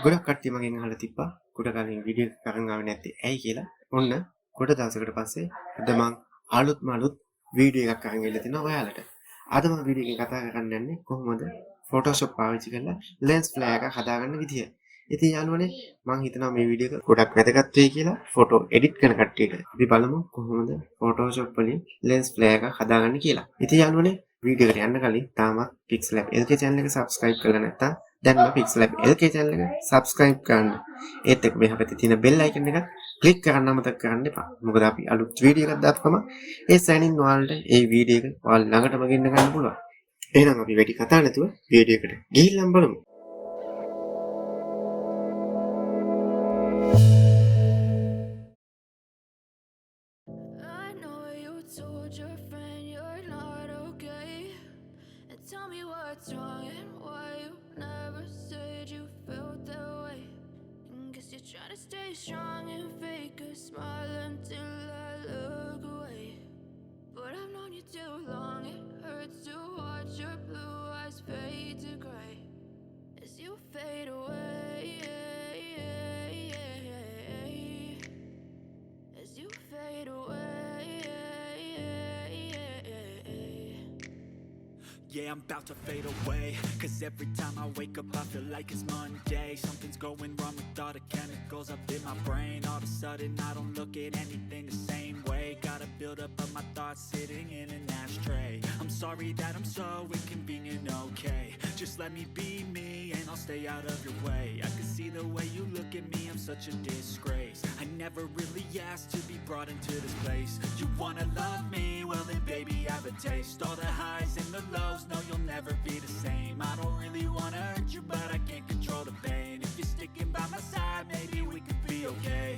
ගොඩක් කට්ටිය මගෙන් අහලා තිබ්බා කුඩ කාලේ වීඩියෝ එකක් අරන් ආවේ නැත්තේ ඇයි කියලා. ඔන්න කුඩ දවසකට පස්සේ අද මං අලුත් වීඩියෝ එකක් අරන් ඉල්ල තිනවා ඔයාලට. අද මම වීඩියෝ එකේ කතා කරන්න යන්නේ කොහොමද Photoshop පාවිච්චි කරලා lens flare එකක් හදාගන්න විදිය. ඉතින් යාළුවනේ මං හිතනවා මේ වීඩියෝ එක ගොඩක් වැදගත් වෙයි කියලා ෆොටෝ එඩිට් කරන කට්ටියට. අපි බලමු කොහොමද Photoshop වලින් lens flare එකක් හදාගන්න කියලා. ඉතින් යාළුවනේ වීඩියෝ එකට යන්න කලින් තාමත් PIXALABLK channel එක subscribe කරලා නැත්නම් දැන්ම PIXALABLK channel එක subscribe කරන්න. ඒත් එක්ක මෙහා පැත්තේ තියෙන bell icon එක click කරන්න අමතක කරන්න එපා. මොකද අපි අලුත් වීඩියෝ එකක් දාපුවම ඒ සැනින් ඔයාලට ඒ වීඩියෝ එක ඔයාලා ළඟටම ගෙන්න ගන්න පුළුවන්. එහෙනම් අපි වැඩි කතා නැතුව වීඩියෝ එකට ගිහිල්ලා බලමු. Tell me what's wrong and why you never said you felt that way. Guess you're trying to stay strong and fake a smile until I look away. But I've known you too long, it hurts to watch your blue eyes fade to gray as you fade away. As you fade away. Yeah, I'm about to fade away, cause every time I wake up I feel like it's Monday. Something's going wrong with all the chemicals up in my brain. All of a sudden I don't look at anything the same way. Gotta build up of my thoughts sitting in an ashtray. I'm sorry that I'm so inconvenient, okay. Just let me be me and I'll stay out of your way. I can see the way you look at me, I'm such a disgrace. I never really asked to be brought into this place. You wanna love me? Well then baby have a taste. All the highs and the lows, no you'll never be the same. I don't really wanna hurt you but I can't control the pain. If you're sticking by my side maybe we could be okay.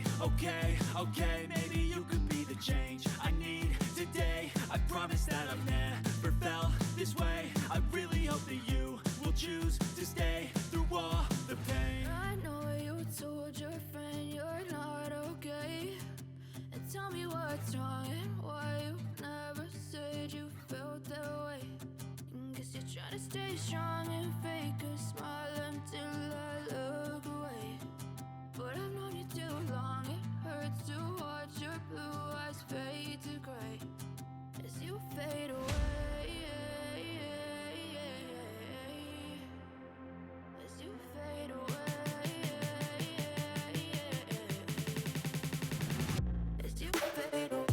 Okay, maybe you could be the change I need today. I promise that I've never felt this way. I really hope that you will choose to stay through all the pain. I know you told your friend you're not okay, and tell me what's wrong and why you never said you felt that way. Guess you're trying to stay strong and fake a smile until I look away. But I've known you too long, it hurts to watch your blue eyes fade to gray as you fade away. As you fade away. As you fade away.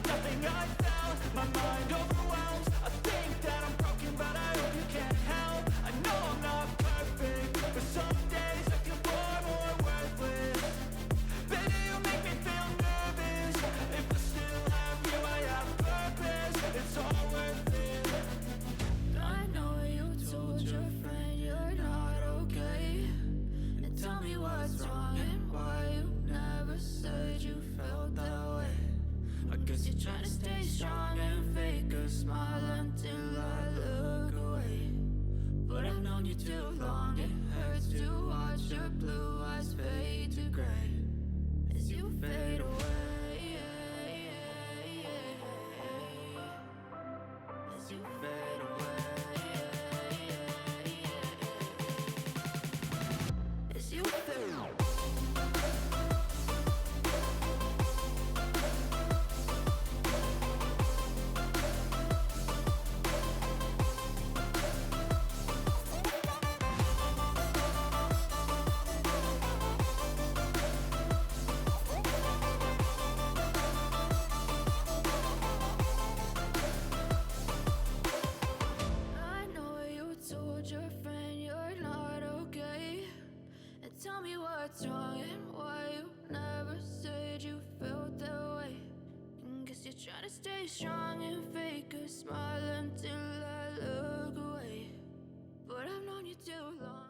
Nothing I felt, my mind overwhelms. I think that I'm broken but I hope you can't help. I know I'm not perfect, but some days I feel far more worthless. Baby, you make me feel nervous. If I still have you, I have purpose. It's all worth it. I know you told your friend you're not okay, and tell me what's wrong and why you never said you felt that way. I guess you're trying to stay strong and fake a smile until I look away. But I've known you too long, it hurts to watch your blue eyes fade to gray as you fade away. As you fade away. As you fade away. Tell me what's wrong and why you never said you felt that way. Guess you're trying to stay strong and fake a smile until I look away. But I've known you too long.